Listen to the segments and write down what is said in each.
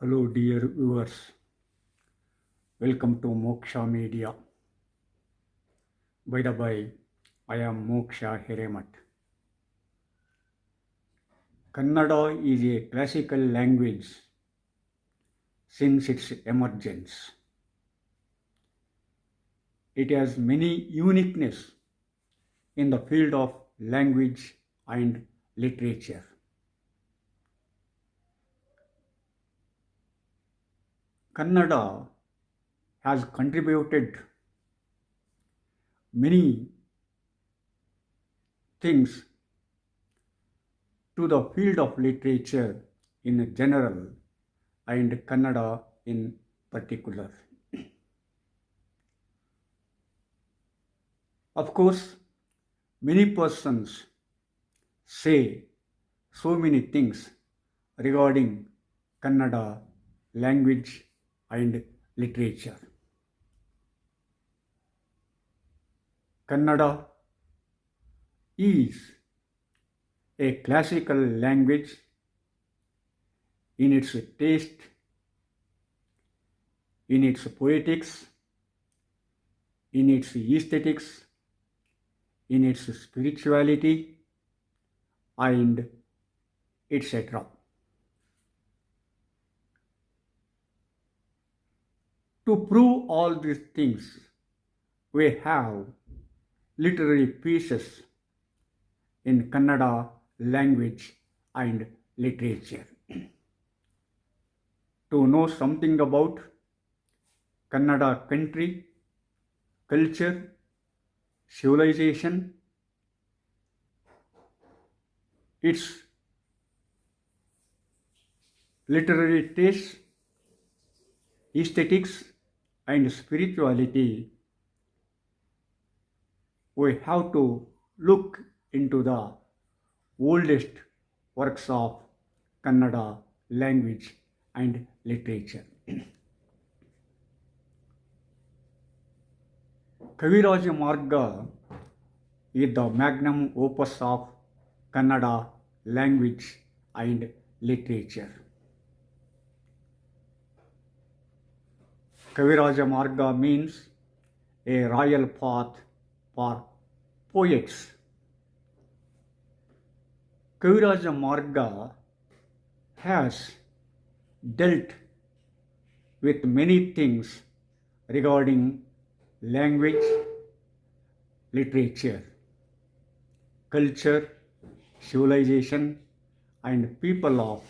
Hello, dear viewers. Welcome to Moksha Media. By the way, I am Moksha Hiremat. Kannada is a classical language since its emergence. It has many uniqueness in the field of language and literature. Kannada has contributed many things to the field of literature in general and Kannada in particular. Of course, many persons say so many things regarding Kannada language and literature. Kannada is a classical language in its taste, in its poetics, in its aesthetics, in its spirituality, and etc. To prove all these things, we have literary pieces in Kannada language and literature. To know something about Kannada country, culture, civilization, its literary taste, aesthetics, and spirituality, we have to look into the oldest works of Kannada language and literature. Kaviraja Marga is the magnum opus of Kannada language and literature. Kaviraja Marga means a royal path for poets. Kaviraja Marga has dealt with many things regarding language, literature, culture, civilization, and people of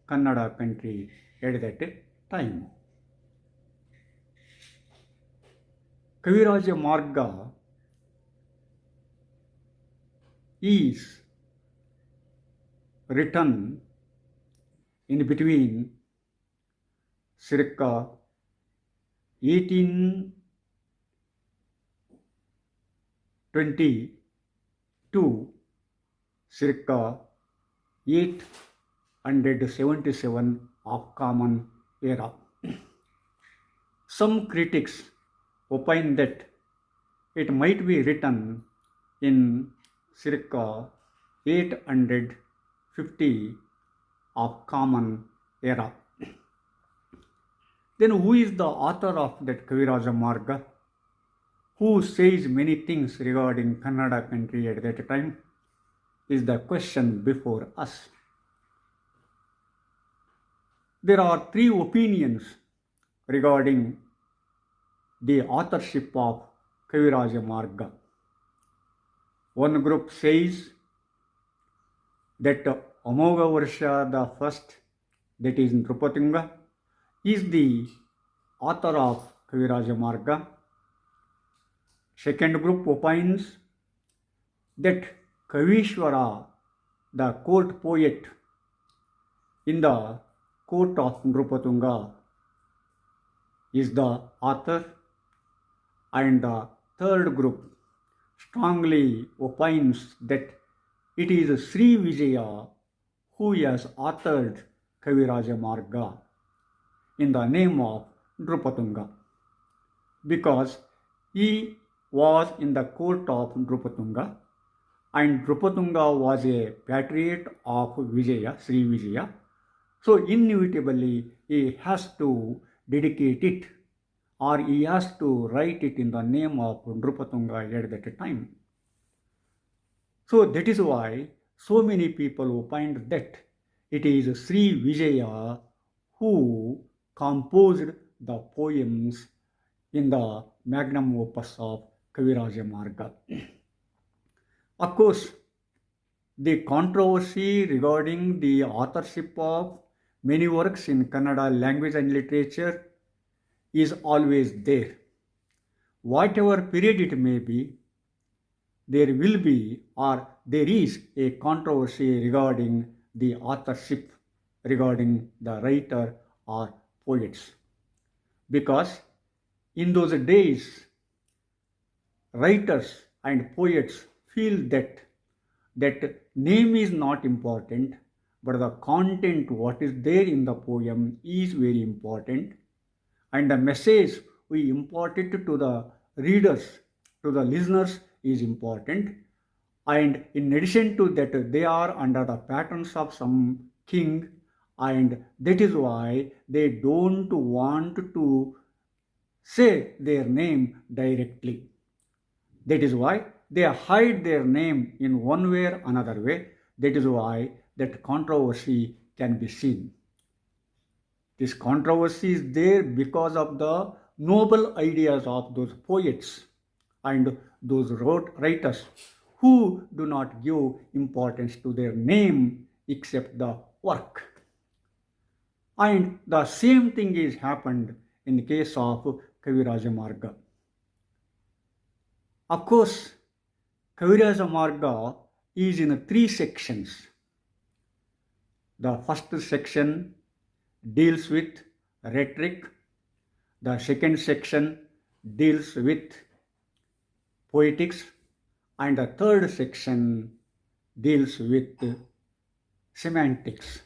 Kannada country at that time. Kaviraja Marga is written in between circa 1820 to circa 877 of Common Era. Some critics opine that it might be written in circa 850 of Common Era. Then who is the author of that Kaviraja Marga? Who says many things regarding Kannada country at that time? Is the question before us. There are three opinions regarding the authorship of Kaviraja Marga. One group says that Amogha Varsha the first, that is Nrupatunga, is the author of Kaviraja Marga. Second group opines that Kavishwara, the court poet in the court of Nrupatunga, is the author. And the third group strongly opines that it is Sri Vijaya who has authored Kaviraja Marga in the name of Nrupatunga, because he was in the court of Nrupatunga, and Nrupatunga was a patriot of Vijaya, Sri Vijaya, So inevitably he has to dedicate it, or he has to write it in the name of Nrupatunga at that time. So that is why so many people find that it is Sri Vijaya who composed the poems in the magnum opus of Kaviraja Marga. Of course, the controversy regarding the authorship of many works in Kannada language and literature is always there. Whatever period it may be, there will be or there is a controversy regarding the authorship, regarding the writer or poets. Because in those days, writers and poets feel that name is not important, but the content, what is there in the poem, is very important, and the message we impart it to the readers, to the listeners, is important. And in addition to that, they are under the patterns of some king, and that is why they don't want to say their name directly. That is why they hide their name in one way or another way. That is why that controversy can be seen. This controversy is there because of the noble ideas of those poets and those writers who do not give importance to their name except the work. And the same thing is happened in the case of Kaviraja Marga. Of course, Kaviraja Marga is in three sections. The first section deals with rhetoric, the second section deals with poetics, and the third section deals with semantics.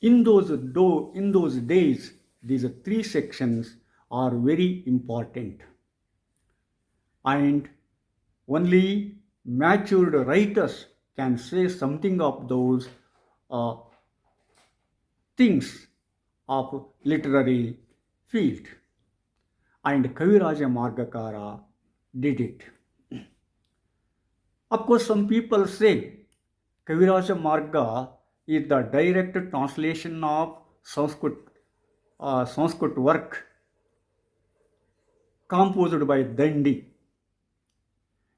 In those days, these three sections are very important, and only matured writers can say something of those things of literary field, and Kaviraja Margakara did it. Of course, some people say Kaviraja Marga is the direct translation of Sanskrit work composed by Dandi.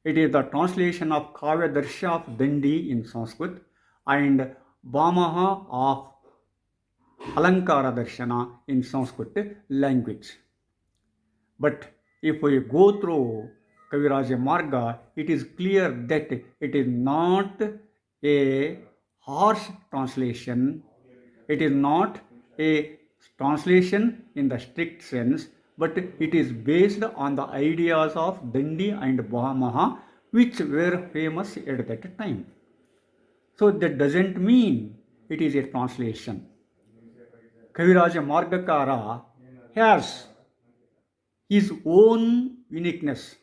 It is the translation of Kavya Darsha of Dandi in Sanskrit and Bhamaha of Alankara Darshana in Sanskrit language. But if we go through Kaviraja Marga, it is clear that it is not a harsh translation. It is not a translation in the strict sense, but it is based on the ideas of Dandi and Bhamaha, which were famous at that time. So that doesn't mean it is a translation. Kaviraja Margakara has his own uniqueness,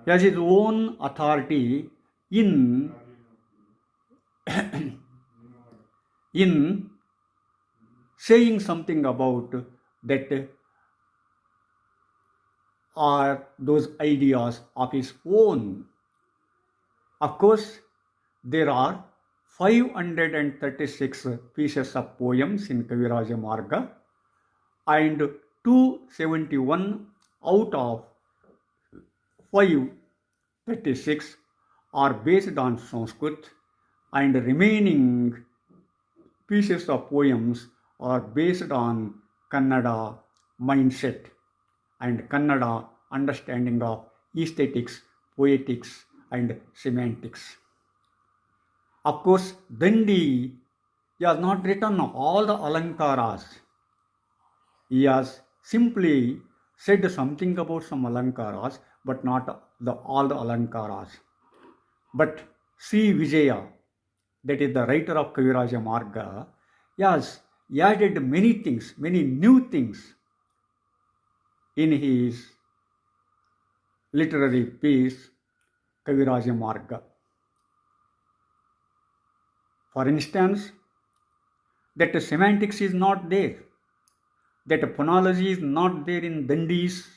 has his own authority in in saying something about that are those ideas of his own. Of course, there are 536 pieces of poems in Kaviraja Marga, and 271 out of 536 are based on Sanskrit, and the remaining pieces of poems are based on Kannada mindset and Kannada understanding of aesthetics, poetics, and semantics. Of course, Dandi has not written all the alankaras. He has simply said something about some alankaras, but not all the alankaras. But Sri Vijaya, that is the writer of Kaviraja Marga, has added many things, many new things in his literary piece Kaviraja Marga. For instance, that semantics is not there, that phonology is not there in Dandi's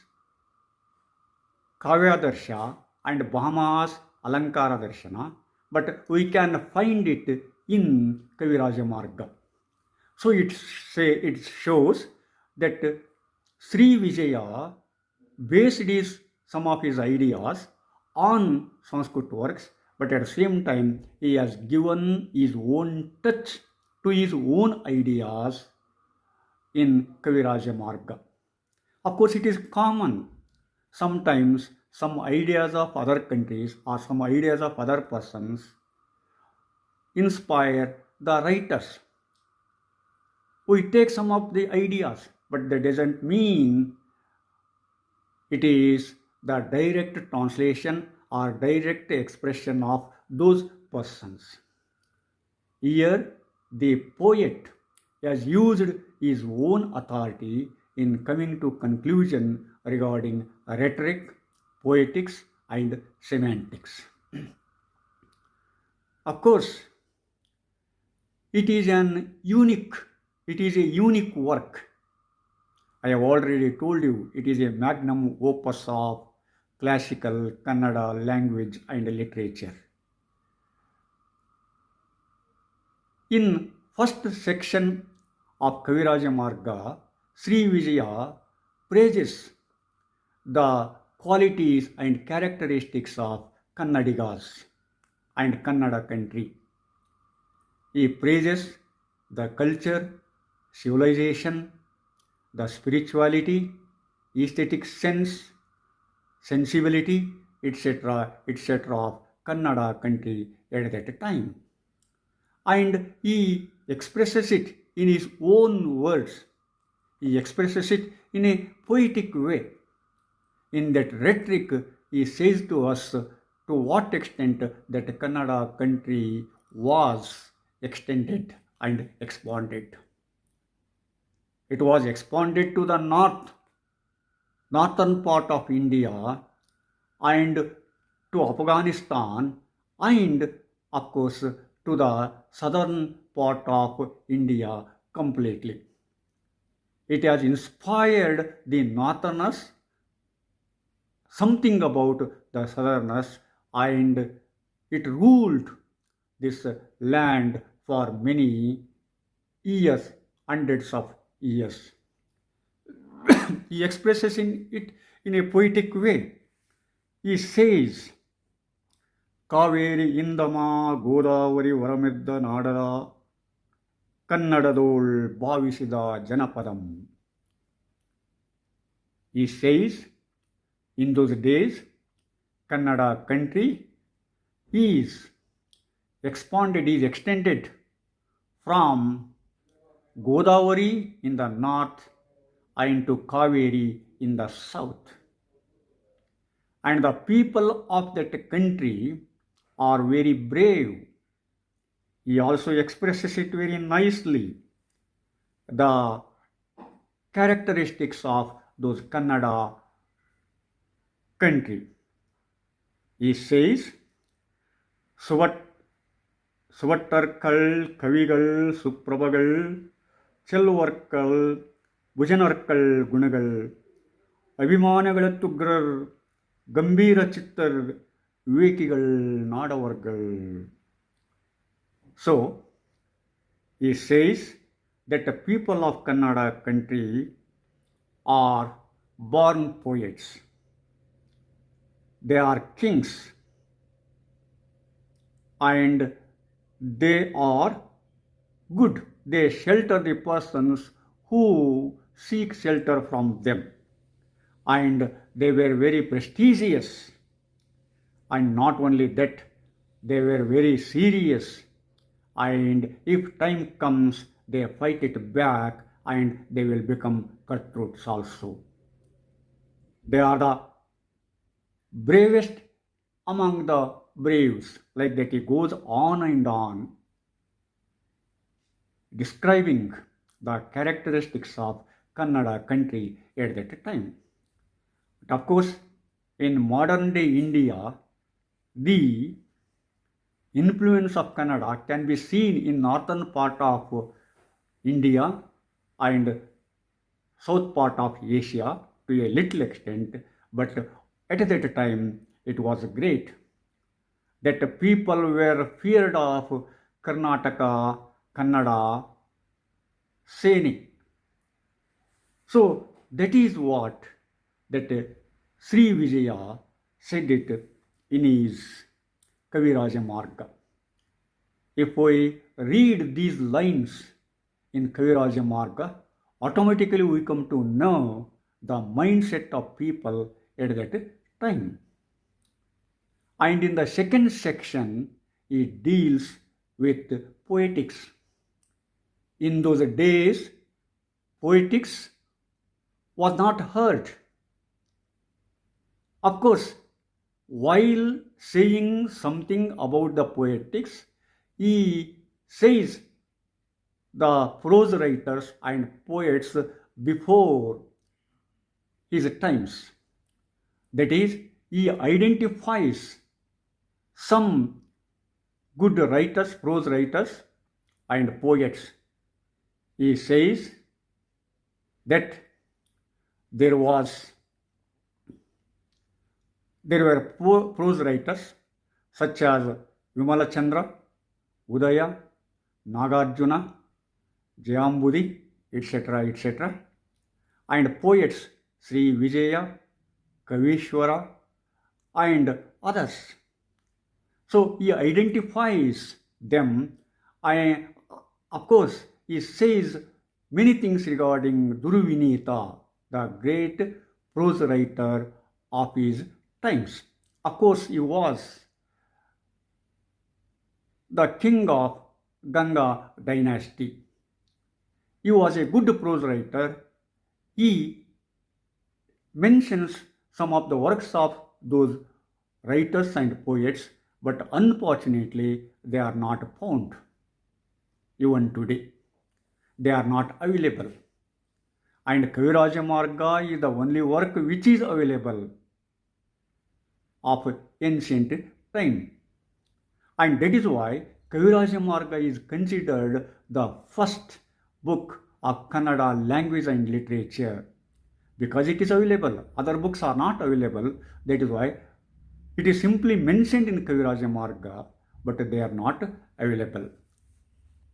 Kavyadarsha and Bahama's Alankara Darshana, but we can find it in Kaviraja Marga. So it shows that Sri Vijaya based some of his ideas on Sanskrit works, but at the same time he has given his own touch to his own ideas in Kaviraja Marga. Of course, it is common. Sometimes some ideas of other countries or some ideas of other persons inspire the writers. We take some of the ideas, but that doesn't mean it is the direct translation or direct expression of those persons. Here, the poet has used his own authority in coming to conclusion regarding rhetoric, poetics, and semantics. Of course, it is a unique work. I have already told you it is a magnum opus of classical Kannada language and literature. In first section of Kaviraja Marga, Sri Vijaya praises the qualities and characteristics of Kannadigas and Kannada country. He praises the culture, civilization, the spirituality, aesthetic sense, sensibility, etc., of Kannada country at that time. And he expresses it in his own words. He expresses it in a poetic way. In that rhetoric, he says to us to what extent that Kannada country was extended and expanded. It was expanded to the northern part of India and to Afghanistan and of course to the southern part of India completely. It has inspired the northerners, something about the southerners, and it ruled this land for many years, hundreds of years. He expresses it in a poetic way. He says, Kaveri Indama Godavari Varamedda Nadara Kannadadol Bhavisida Janapadam. He says, in those days, Kannada country is extended from Godavari in the north and to Kaveri in the south. And the people of that country are very brave. He also expresses it very nicely. The characteristics of those Kannada country. He says, Suvattarkal, Kavigal, Suprabagal, Chelvarkal, Bujanarkal, Gunagal, Abhimanagalatugrar, Gambira Chittar, Vivekigal, Nadavargal. So, he says that the people of Kannada country are born poets. They are kings and they are good. They shelter the persons who seek shelter from them. And they were very prestigious. And not only that, they were very serious. And if time comes, they fight it back and they will become cutthroats also. They are the bravest among the braves, like that he goes on and on describing the characteristics of Kannada country at that time. But of course, in modern day India, the influence of Kannada can be seen in northern part of India and south part of Asia to a little extent, but at that time it was great that people were feared of Karnataka, Kannada, saying. So that is what that Sri Vijaya said it in his Kaviraja Marga. If we read these lines in Kaviraja Marga, automatically we come to know the mindset of people at that time. And in the second section, it deals with poetics. In those days, poetics was not heard. Of course, while saying something about the poetics, he says the prose writers and poets before his times. That is, he identifies some good writers, prose writers, and poets. He says that there were prose writers such as Vimala Chandra, Udaya, Nagarjuna, Jayambudi, etc., and poets Sri Vijaya, Kavishwara, and others. So he identifies them, and of course he says many things regarding Duruvinita, the great prose writer of his times. Of course, he was the king of Ganga dynasty. He was a good prose writer. He mentions some of the works of those writers and poets, but unfortunately, they are not found even today. They are not available. And Kaviraja Marga is the only work which is available of ancient time. And that is why Kaviraja Marga is considered the first book of Kannada language and literature, because it is available. Other books are not available. That is why it is simply mentioned in Kaviraja Marga, but they are not available.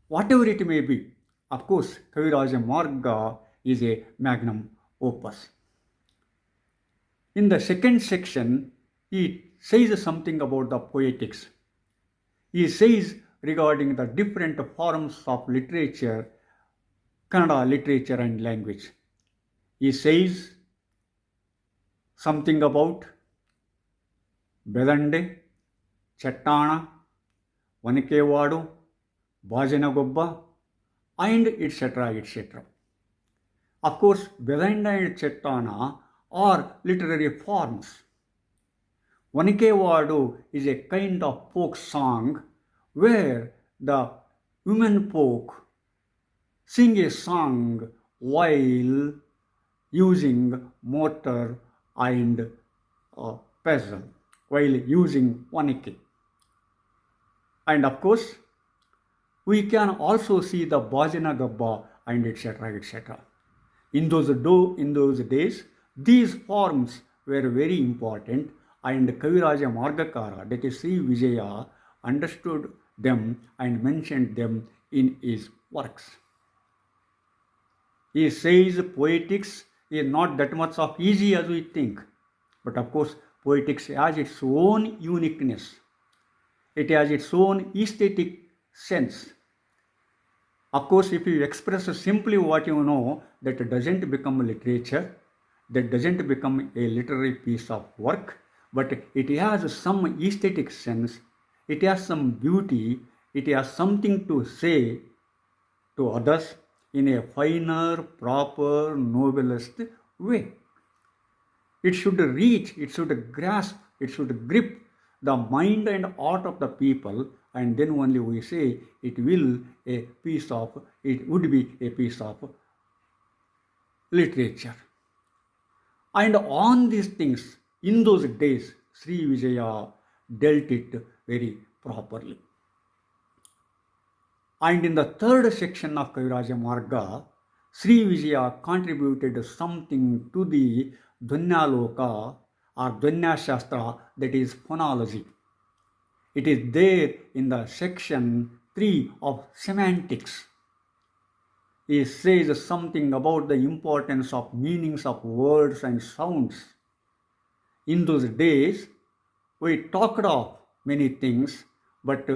Whatever it may be, of course, Kaviraja Marga is a magnum opus. In the second section, he says something about the poetics. He says regarding the different forms of literature, Kannada literature and language. He says something about Bedande, Chettana, Vanikevadu, Bhajanagobba, and etc. Of course, Bedanda and Chettana are literary forms. Vanikevadu is a kind of folk song where the women folk sing a song while using mortar and pestle, while using vanike. And of course, we can also see the Bhajana Gabba and etc. In those days, these forms were very important, and Kaviraja Margakara, that is Sri Vijaya, understood them and mentioned them in his works. He says poetics is not that much of easy as we think, but of course poetics has its own uniqueness. It has its own aesthetic sense. Of course, if you express simply what you know, that doesn't become literature, that doesn't become a literary piece of work, but it has some aesthetic sense, it has some beauty, it has something to say to others in a finer, proper, noblest way. It should reach, it should grasp, it should grip the mind and heart of the people, and then only we say it would be a piece of literature. And on these things, in those days, Sri Vijaya dealt it very properly. And in the third section of Kaviraja Marga, Sri Vijaya contributed something to the Dhanyaloka or Dhanya Shastra, that is phonology. It is there in the section 3 of semantics. It says something about the importance of meanings of words and sounds. In those days, we talked of many things, but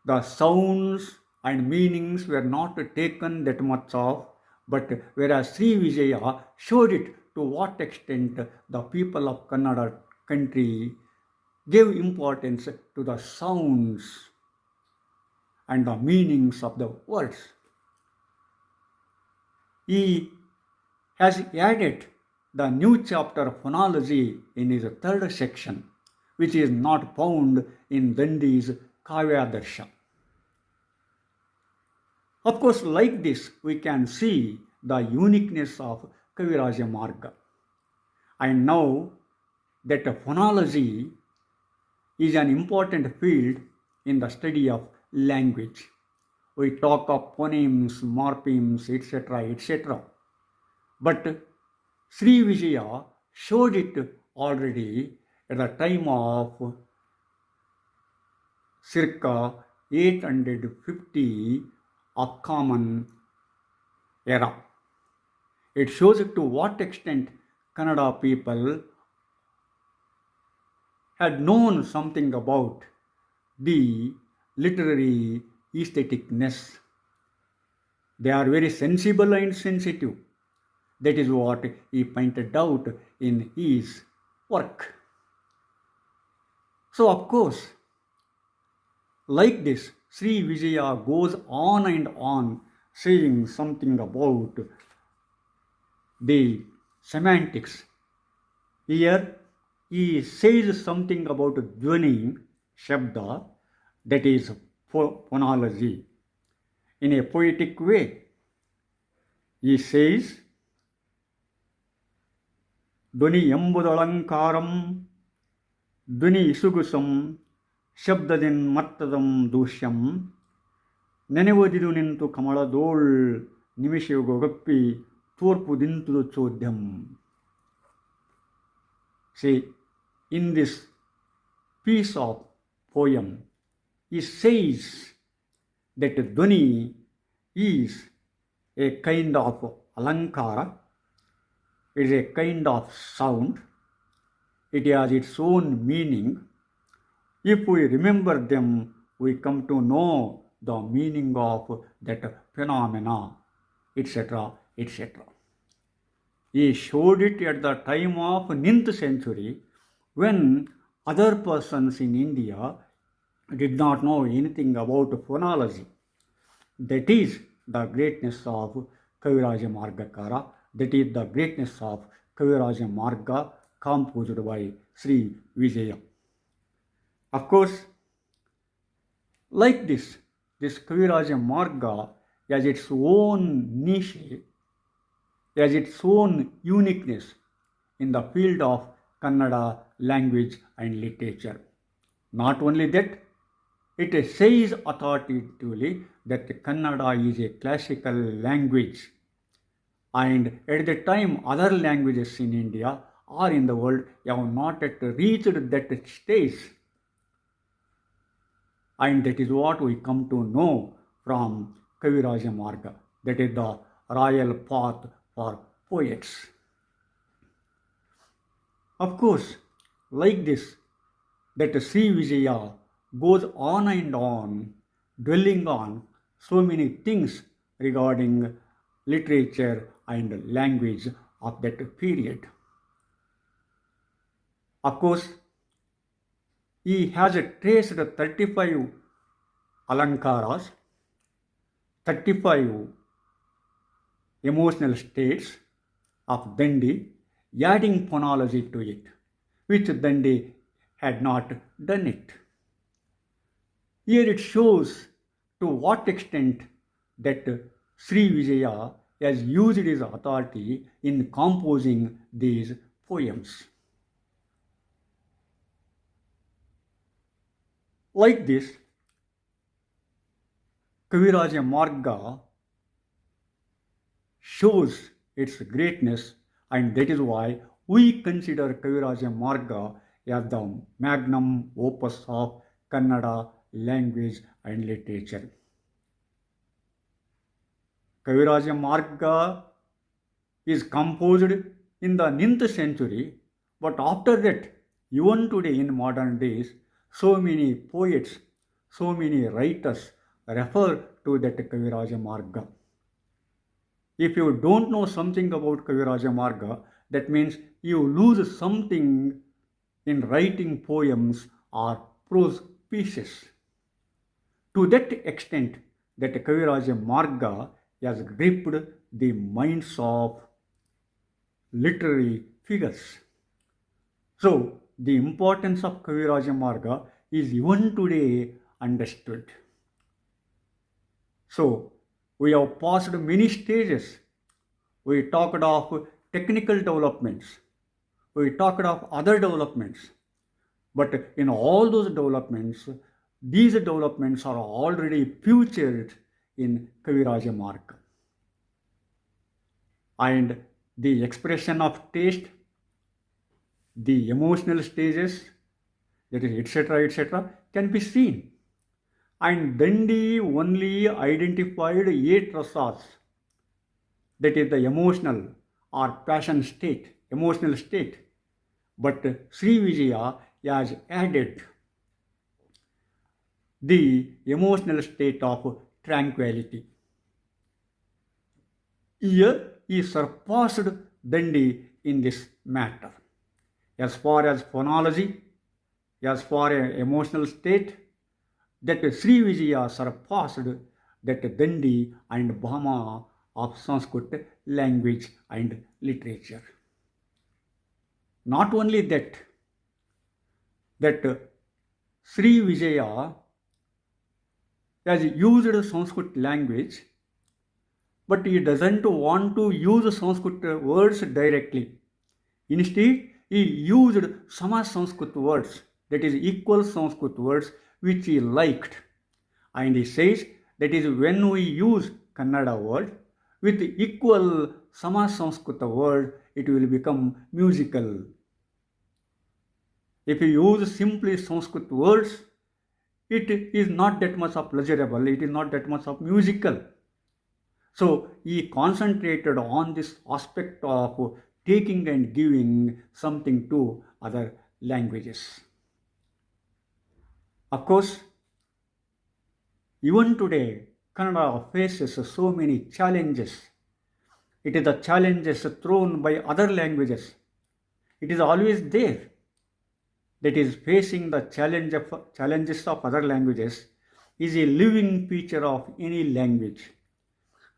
the sounds and meanings were not taken that much of, but whereas Sri Vijaya showed it to what extent the people of Kannada country gave importance to the sounds and the meanings of the words. He has added the new chapter phonology in his third section, which is not found in Dandi's Kavyadarsha. Of course, like this, we can see the uniqueness of Kaviraja Marga. And now that phonology is an important field in the study of language. We talk of phonemes, morphemes, etc., etc. But Sri Vijaya showed it already at the time of circa 850 of Common Era. It shows to what extent Kannada people had known something about the literary aestheticness. They are very sensible and sensitive. That is what he pointed out in his work. So, of course, like this, Sri Vijaya goes on and on saying something about the semantics. Here, he says something about Dhvani Shabda, that is phonology, in a poetic way. He says, ಧ್ವನಿ ಎಂಬುದಳಂಕಾರಂ ಧ್ವನಿ ಇಸುಗುಸಂ ಶಬ್ದದಿನ್ ಮತ್ತದಂ ದೂಷ್ಯಂ ನೆನೆವದಿದು ನಿಂತು ಕಮಳದೋಳ್ ನಿಮಿಷಗೊಗಪ್ಪಿ ತೋರ್ಪು ದಿಂತುದು ಚೋದ್ಯಂ. See, in this piece of poem, he says that Dhvani is a kind of alankara. It is a kind of sound. It has its own meaning. If we remember them, we come to know the meaning of that phenomena, etc., etc. He showed it at the time of 9th century, when other persons in India did not know anything about phonology. That is the greatness of Kaviraja Margakara. That is the greatness of Kaviraja Marga composed by Sri Vijaya. Of course, like this Kaviraja Marga has its own niche, has its own uniqueness in the field of Kannada language and literature. Not only that, it says authoritatively that Kannada is a classical language. And at the time, other languages in India or in the world have not yet reached that stage. And that is what we come to know from Kaviraja Marga. That is the royal path for poets. Of course, like this, that Sri Vijaya goes on and on, dwelling on so many things regarding literature and language of that period. Of course, he has traced 35 alankaras, 35 emotional states of Dandi, adding phonology to it, which Dandi had not done it. Here it shows to what extent that Sri Vijaya has used his authority in composing these poems. Like this, Kaviraja Marga shows its greatness, and that is why we consider Kaviraja Marga as the magnum opus of Kannada language and literature. Kaviraja Marga is composed in the 9th century, but after that, even today in modern days, so many poets, so many writers refer to that Kaviraja Marga. If you don't know something about Kaviraja Marga, that means you lose something in writing poems or prose pieces. To that extent, that Kaviraja Marga has gripped the minds of literary figures. So, the importance of Kaviraja Marga is even today understood. So, we have passed many stages. We talked of technical developments. We talked of other developments. But in all those developments, these developments are already featured in Kaviraja Marga. And the expression of taste, the emotional stages, that is, etc., can be seen. And Dandi only identified 8 rasas, that is the emotional or passion state, emotional state. But Sri Vijaya has added the emotional state of tranquility. Here he surpassed Dandi in this matter. As far as phonology, as far as emotional state, that Sri Vijaya surpassed that Dandi and Bhama of Sanskrit language and literature. Not only that, Sri Vijaya has used Sanskrit language, but he doesn't want to use Sanskrit words directly. Instead, he used Sama Sanskrit words, that is equal Sanskrit words, which he liked. And he says that is when we use Kannada word with equal Sama Sanskrit word, it will become musical. If you use simply Sanskrit words, it is not that much of pleasurable, it is not that much of musical. So he concentrated on this aspect of taking and giving something to other languages. Of course, even today, Kannada faces so many challenges. It is the challenges thrown by other languages. It is always there. That is facing the challenges of other languages is a living feature of any language.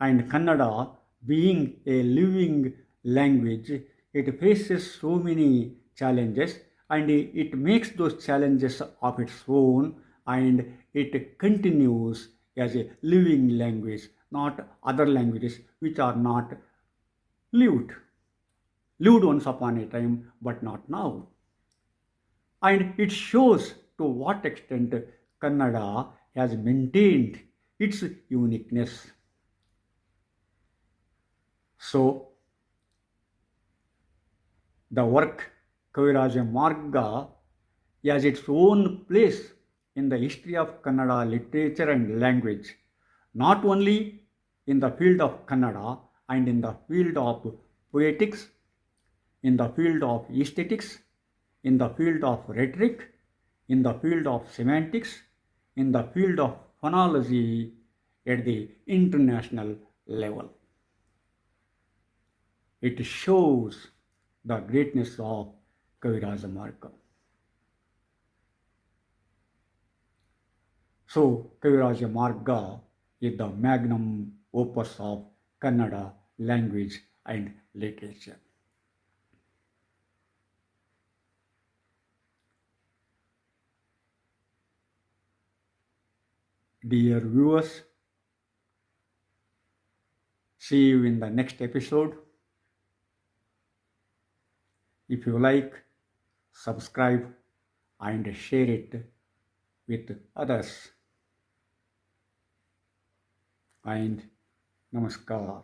And Kannada, being a living language, it faces so many challenges and it makes those challenges of its own and it continues as a living language, not other languages which are not lived. Lived once upon a time, but not now. And it shows to what extent Kannada has maintained its uniqueness. So, the work Kaviraja Marga has its own place in the history of Kannada literature and language, not only in the field of Kannada and in the field of poetics, in the field of aesthetics, in the field of rhetoric, in the field of semantics, in the field of phonology at the international level. It shows the greatness of Kaviraja Marga. So, Kaviraja Marga is the magnum opus of Kannada language and literature. Dear viewers, see you in the next episode. If you like, subscribe and share it with others. and Namaskar.